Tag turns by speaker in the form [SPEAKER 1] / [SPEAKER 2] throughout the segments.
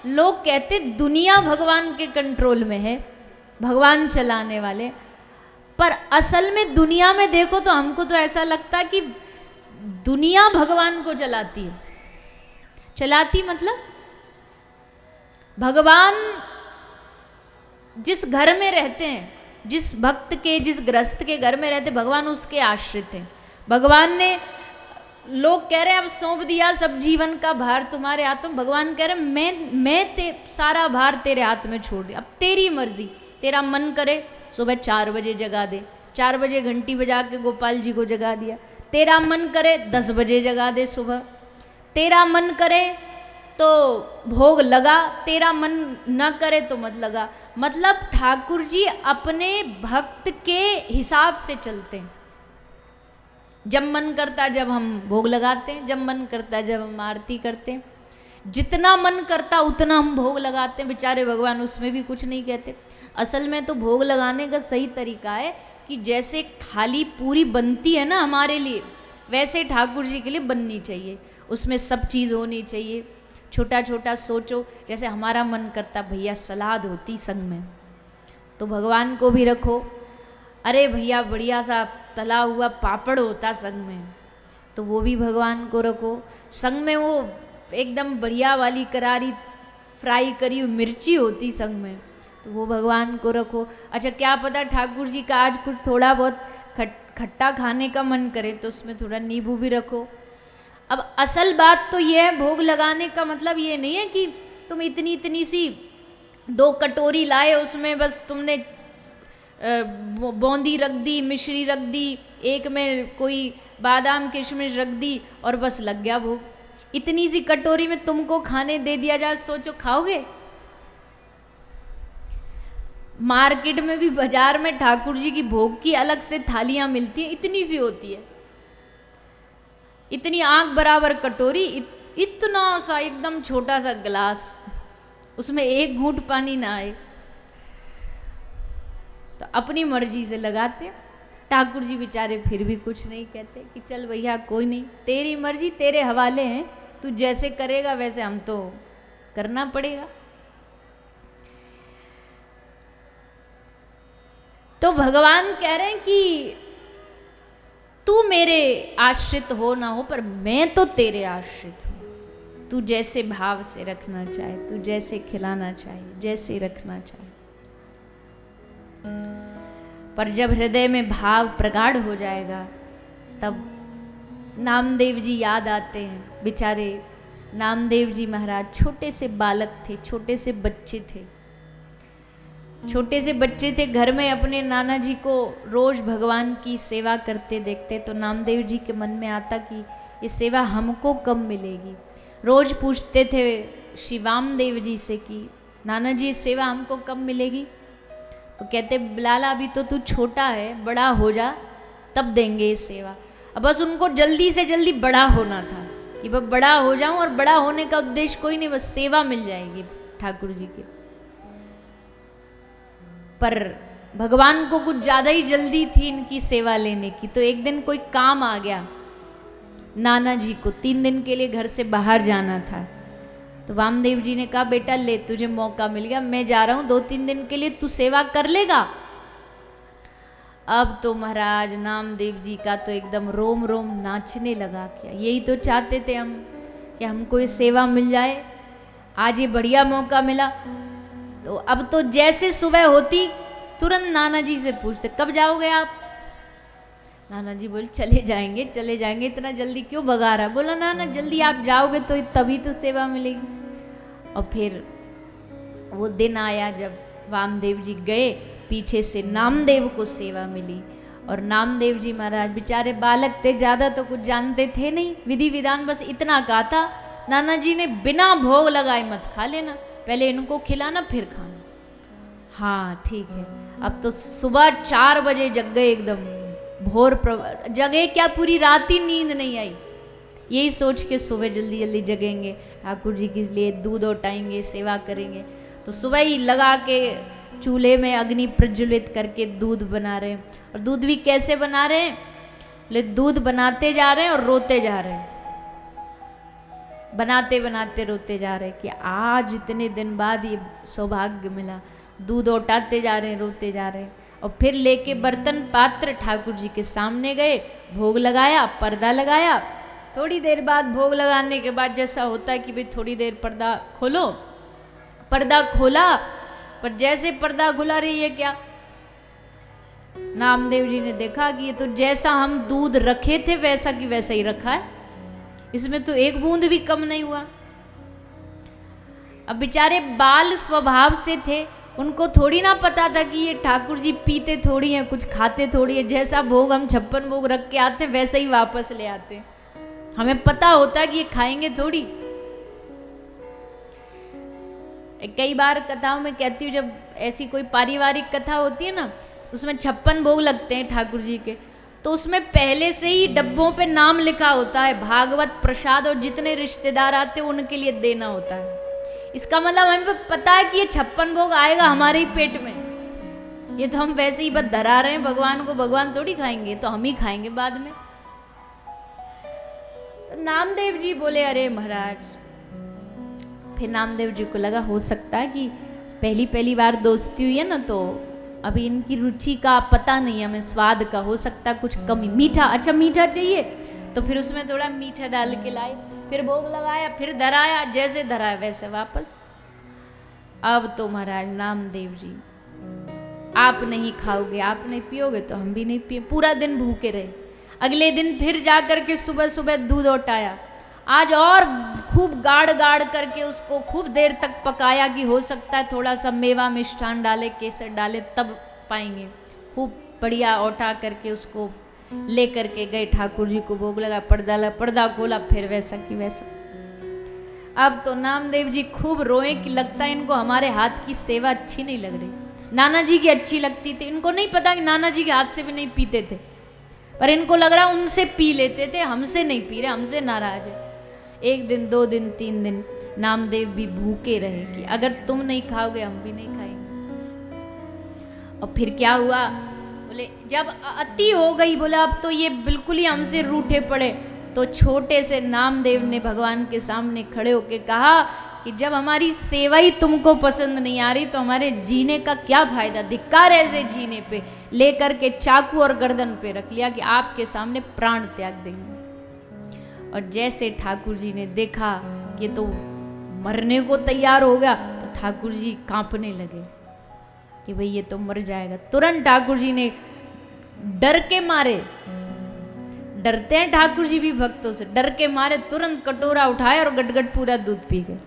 [SPEAKER 1] लोग कहते दुनिया भगवान के कंट्रोल में है, भगवान चलाने वाले, पर असल में दुनिया में देखो तो हमको तो ऐसा लगता कि दुनिया भगवान को चलाती है। चलाती मतलब भगवान जिस घर में रहते हैं, जिस भक्त के, जिस गृहस्थ के घर में रहते, भगवान उसके आश्रित हैं। भगवान ने, लोग कह रहे हैं अब सौंप दिया सब जीवन का भार तुम्हारे हाथों, भगवान कह रहे मैं सारा भार तेरे हाथ में छोड़ दिया, अब तेरी मर्जी, तेरा मन करे सुबह 4 बजे जगा दे, 4 बजे घंटी बजा के गोपाल जी को जगा दिया, तेरा मन करे 10 बजे जगा दे सुबह, तेरा मन करे तो भोग लगा, तेरा मन न करे तो मत लगा। मतलब ठाकुर जी अपने भक्त के हिसाब से चलते हैं। जब मन करता जब हम भोग लगाते हैं, जब मन करता जब हम आरती करते हैं, जितना मन करता उतना हम भोग लगाते हैं। बेचारे भगवान उसमें भी कुछ नहीं कहते। असल में तो भोग लगाने का सही तरीका है कि जैसे थाली पूरी बनती है ना हमारे लिए, वैसे ठाकुर जी के लिए बननी चाहिए, उसमें सब चीज़ होनी चाहिए। छोटा छोटा सोचो, जैसे हमारा मन करता भैया सलाद होती संग में, तो भगवान को भी रखो। अरे भैया बढ़िया सा तला हुआ पापड़ होता संग में, तो वो भी भगवान को रखो। संग में वो एकदम बढ़िया वाली करारी फ्राई करी हुई मिर्ची होती संग में, तो वो भगवान को रखो। अच्छा क्या पता ठाकुर जी का आज कुछ थोड़ा बहुत खट्टा खाने का मन करे तो उसमें थोड़ा नींबू भी रखो। अब असल बात तो ये है, भोग लगाने का मतलब ये नहीं है कि तुम इतनी इतनी सी 2 कटोरी लाए, उसमें बस तुमने बूंदी रख दी, मिश्री रख दी, एक में कोई बादाम किशमिश रख दी और बस लग गया भोग। इतनी सी कटोरी में तुमको खाने दे दिया जाए, सोचो खाओगे? मार्केट में भी, बाजार में ठाकुर जी की भोग की अलग से थालियां मिलती हैं, इतनी सी होती है, इतनी आंख बराबर कटोरी, इतना सा एकदम छोटा सा गिलास, उसमें एक घूंट पानी ना आए। तो अपनी मर्जी से लगाते। ठाकुर जी बेचारे फिर भी कुछ नहीं कहते कि चल भैया कोई नहीं, तेरी मर्जी, तेरे हवाले हैं, तू जैसे करेगा वैसे हम तो करना पड़ेगा। तो भगवान कह रहे हैं कि तू मेरे आश्रित हो ना हो, पर मैं तो तेरे आश्रित हूं। तू जैसे भाव से रखना चाहे, तू जैसे खिलाना चाहे, जैसे रखना चाहे, पर जब हृदय में भाव प्रगाढ़ हो जाएगा तब नामदेव जी याद आते हैं। बेचारे नामदेव जी महाराज छोटे से बालक थे, छोटे से बच्चे थे, छोटे से बच्चे थे, घर में अपने नाना जी को रोज भगवान की सेवा करते देखते तो नामदेव जी के मन में आता कि ये सेवा हमको कब मिलेगी। रोज पूछते थे श्री वामदेव जी से कि नाना जी ये सेवा हमको कब मिलेगी। तो कहते लाला अभी तो तू छोटा है, बड़ा हो जा तब देंगे ये सेवा। अब बस उनको जल्दी से जल्दी बड़ा होना था कि बस बड़ा हो जाऊं, और बड़ा होने का उद्देश्य कोई नहीं, बस सेवा मिल जाएगी ठाकुर जी की। पर भगवान को कुछ ज़्यादा ही जल्दी थी इनकी सेवा लेने की। तो एक दिन कोई काम आ गया नाना जी को, 3 दिन के लिए घर से बाहर जाना था। तो वामदेव जी ने कहा बेटा ले तुझे मौका मिल गया, मैं जा रहा हूँ 2-3 दिन के लिए, तू सेवा कर लेगा। अब तो महाराज नामदेव जी का तो एकदम रोम रोम नाचने लगा। क्या यही तो चाहते थे हम कि हमको ये सेवा मिल जाए, आज ये बढ़िया मौका मिला। तो अब तो जैसे सुबह होती तुरंत नाना जी से पूछते कब जाओगे आप। नाना जी बोले चले जाएंगे चले जाएंगे, इतना जल्दी क्यों भगा रहा। बोला ना जल्दी आप जाओगे तो तभी तो सेवा मिलेगी। और फिर वो दिन आया जब वामदेव जी गए, पीछे से नामदेव को सेवा मिली। और नामदेव जी महाराज बेचारे बालक थे, ज़्यादा तो कुछ जानते थे नहीं, विधि विधान बस इतना कहा था नाना जी ने बिना भोग लगाए मत खा लेना, पहले इनको खिलाना फिर खाना। हाँ ठीक है। अब तो सुबह 4 बजे जग गए, एकदम भोर जगे क्या, पूरी रात ही नींद नहीं आई। यही सोच के सुबह जल्दी जल्दी जगेंगे, ठाकुर जी के लिए दूध उठाएंगे, सेवा करेंगे। तो सुबह ही लगा के चूल्हे में अग्नि प्रज्वलित करके दूध बना रहे हैं। और दूध भी कैसे बना रहे हैं, बोले दूध बनाते जा रहे हैं और रोते जा रहे हैं। बनाते बनाते रोते जा रहे कि आज इतने दिन बाद ये सौभाग्य मिला। दूध औटाते जा रहे, रोते जा रहे। और फिर लेके बर्तन पात्र ठाकुर जी के सामने गए, भोग लगाया, पर्दा लगाया। थोड़ी देर बाद भोग लगाने के बाद जैसा होता है कि भाई थोड़ी देर पर्दा खोलो, पर्दा खोला। पर जैसे पर्दा खुला, रही है क्या, नामदेव जी ने देखा कि ये तो जैसा हम दूध रखे थे वैसा की वैसा ही रखा है, इसमें तो एक बूंद भी कम नहीं हुआ। अब बेचारे बाल स्वभाव से थे, उनको थोड़ी ना पता था कि ये ठाकुर जी पीते थोड़ी हैं, कुछ खाते थोड़ी है। जैसा भोग हम 56 भोग रख के आते वैसा ही वापस ले आते। हमें पता होता कि ये खाएंगे थोड़ी। कई बार कथाओं में कहती हूँ, जब ऐसी कोई पारिवारिक कथा होती है ना, उसमें 56 भोग लगते हैं ठाकुर जी के, तो उसमें पहले से ही डब्बों पे नाम लिखा होता है, भागवत प्रसाद, और जितने रिश्तेदार आते हैं उनके लिए देना होता है। इसका मतलब हमें पता है कि ये 56 भोग आएगा हमारे ही पेट में। ये तो हम वैसे ही बस धरा रहे हैं भगवान को, भगवान थोड़ी खाएंगे, तो हम ही खाएंगे बाद में। तो नामदेव जी बोले, अरे महाराज। फिर नामदेव जी को लगा हो सकता है कि पहली बार दोस्ती हुई है ना, तो अभी इनकी रुचि का पता नहीं है हमें, स्वाद का हो सकता कुछ कमी। मीठा, अच्छा मीठा चाहिए, तो फिर उसमें थोड़ा मीठा डाल के लाए। फिर भोग लगाया, फिर धराया, जैसे धराया वैसे वापस। अब तो महाराज नामदेव जी, आप नहीं खाओगे, आप नहीं पियोगे तो हम भी नहीं पिए। पूरा दिन भूखे रहे। अगले दिन फिर जाकर के सुबह सुबह दूध औटाया। आज और खूब गाड़ गाड़ करके उसको खूब देर तक पकाया कि हो सकता है थोड़ा सा मेवा मिष्ठान डाले, केसर डाले, तब पाएंगे। खूब बढ़िया औटा करके उसको ले करके गए, ठाकुर जी को भोग लगा, पर्दा खोला, फिर वैसा की वैसा। अब तो नामदेव जी खूब रोए कि लगता है इनको हमारे हाथ की सेवा अच्छी नहीं लग रही। नाना जी की अच्छी लगती थी, इनको नहीं पता कि नाना जी के हाथ से भी नहीं पीते थे, पर इनको लग रहा उनसे पी लेते थे, हमसे नहीं पी रहे, हमसे नाराज है। 1 दिन, 2 दिन, 3 दिन नामदेव भी भूखे रहे कि अगर तुम नहीं खाओगे हम भी नहीं खाएंगे। और फिर क्या हुआ, बोले जब अति हो गई, बोले अब तो ये बिल्कुल ही हमसे रूठे पड़े, तो छोटे से नामदेव ने भगवान के सामने खड़े होके कहा कि जब हमारी सेवा ही तुमको पसंद नहीं आ रही तो हमारे जीने का क्या फायदा, धिक्कार ऐसे जीने पे। लेकर के चाकू और गर्दन पे रख लिया कि आपके सामने प्राण त्याग देंगे। और जैसे ठाकुर जी ने देखा कि तो मरने को तैयार हो गया, तो ठाकुर जी कांपने लगे कि भाई ये तो मर जाएगा। तुरंत ठाकुर जी ने डर के मारे, डरते हैं ठाकुर जी भी भक्तों से, डर के मारे तुरंत कटोरा उठाया और गटगट पूरा दूध पी गए।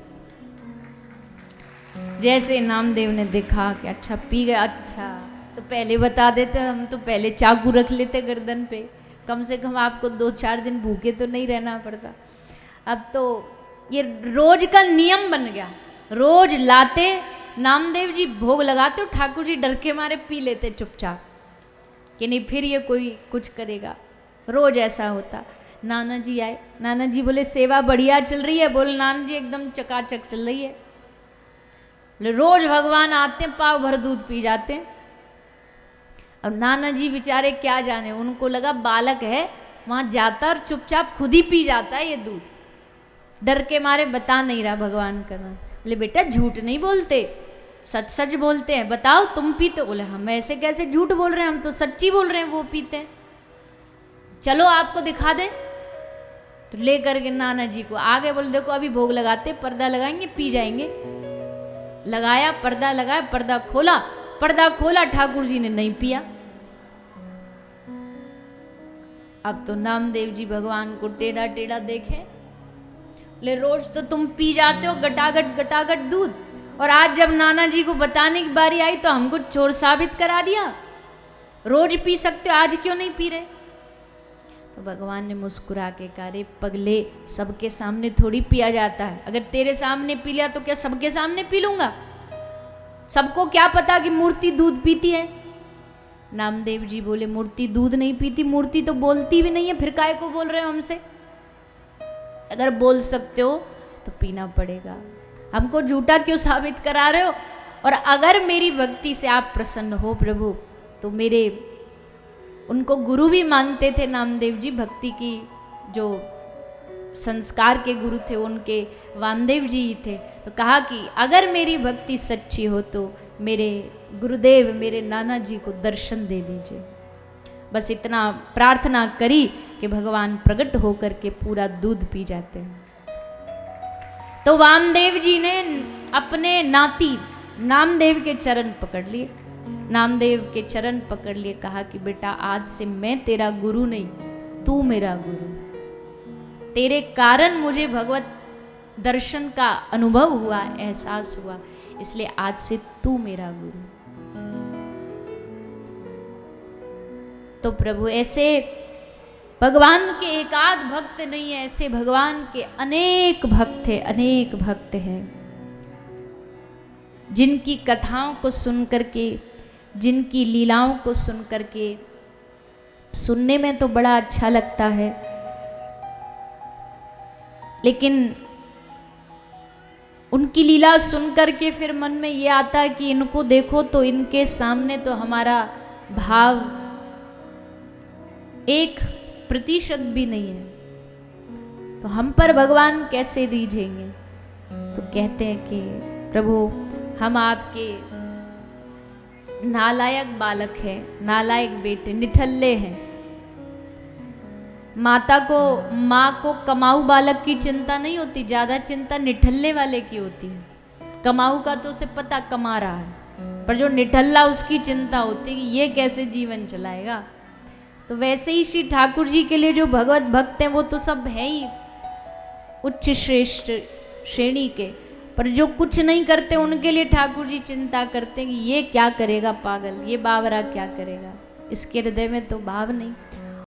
[SPEAKER 1] जैसे नामदेव ने देखा कि अच्छा पी गए, अच्छा तो पहले बता देते, हम तो पहले चाकू रख लेते गर्दन पे, कम से कम आपको 2-4 दिन भूखे तो नहीं रहना पड़ता। अब तो ये रोज का नियम बन गया, रोज लाते नामदेव जी भोग लगाते, ठाकुर जी डर के मारे पी लेते चुपचाप कि नहीं फिर ये कोई कुछ करेगा। रोज ऐसा होता। नाना जी आए, नाना जी बोले सेवा बढ़िया चल रही है? बोले नाना जी एकदम चकाचक चल रही है। बोले रोज भगवान आते हैं, पाव भर दूध पी जाते हैं। अब नाना जी बेचारे क्या जाने, उनको लगा बालक है वहां जाता और चुपचाप खुद ही पी जाता है ये दूध, डर के मारे बता नहीं रहा भगवान का नाम। बोले बेटा झूठ नहीं बोलते, सच सच बोलते हैं, बताओ तुम पीते? बोले हम ऐसे कैसे झूठ बोल रहे हैं, हम तो सच्ची बोल रहे हैं वो पीते हैं, चलो आपको दिखा दें। तो ले करके नाना जी को आगे, बोले देखो अभी भोग लगाते, पर्दा लगाएंगे पी जाएंगे। लगाया, पर्दा लगाया, पर्दा खोला, ठाकुर जी ने नहीं पिया। अब तो नामदेव जी भगवान को टेढ़ा टेढ़ा देखे, बोले रोज तो तुम पी जाते हो गटागट दूध, और आज जब नाना जी को बताने की बारी आई तो हमको चोर साबित करा दिया। रोज पी सकते हो, आज क्यों नहीं पी रहे? तो भगवान ने मुस्कुरा के कहा, रे पगले, सबके सामने थोड़ी पिया जाता है, अगर तेरे सामने पी लिया तो क्या सबके सामने पी लूंगा? सबको क्या पता कि मूर्ति दूध पीती है? नामदेव जी बोले मूर्ति दूध नहीं पीती, मूर्ति तो बोलती भी नहीं है, फिर काहे को बोल रहे हो हमसे? अगर बोल सकते हो तो पीना पड़ेगा, हमको झूठा क्यों साबित करा रहे हो? और अगर मेरी भक्ति से आप प्रसन्न हो प्रभु, तो मेरे उनको गुरु भी मानते थे नामदेव जी, भक्ति की जो संस्कार के गुरु थे, उनके वामदेव जी ही थे। तो कहा कि अगर मेरी भक्ति सच्ची हो तो मेरे गुरुदेव, मेरे नाना जी को दर्शन दे दीजिए। बस इतना प्रार्थना करी कि भगवान प्रकट होकर के पूरा दूध पी जाते हैं। तो वामदेव जी ने अपने नाती नामदेव के चरण पकड़ लिए, नामदेव के चरण पकड़ लिए, कहा कि बेटा आज से मैं तेरा गुरु नहीं, तू मेरा गुरु। तेरे कारण मुझे भगवत दर्शन का अनुभव हुआ, एहसास हुआ, इसलिए आज से तू मेरा गुरु। तो प्रभु ऐसे भगवान के एकाध भक्त नहीं है, ऐसे भगवान के अनेक भक्त हैं, अनेक भक्त हैं, जिनकी कथाओं को सुन करके, जिनकी लीलाओं को सुन करके, सुनने में तो बड़ा अच्छा लगता है, लेकिन उनकी लीला सुन करके फिर मन में ये आता है कि इनको देखो तो इनके सामने तो हमारा भाव 1% भी नहीं है, तो हम पर भगवान कैसे रीझेंगे। तो कहते हैं कि प्रभु हम आपके नालायक बालक हैं, नालायक बेटे, निठल्ले हैं। माँ को कमाऊ बालक की चिंता नहीं होती, ज्यादा चिंता निठल्ले वाले की होती है। कमाऊ का तो उसे पता कमा रहा है, पर जो निठल्ला उसकी चिंता होती है कि ये कैसे जीवन चलाएगा। तो वैसे ही श्री ठाकुर जी के लिए जो भगवत भक्त हैं वो तो सब है ही उच्च श्रेष्ठ श्रेणी के, पर जो कुछ नहीं करते उनके लिए ठाकुर जी चिंता करते हैं कि ये क्या करेगा पागल, ये बावरा क्या करेगा, इसके हृदय में तो भाव नहीं।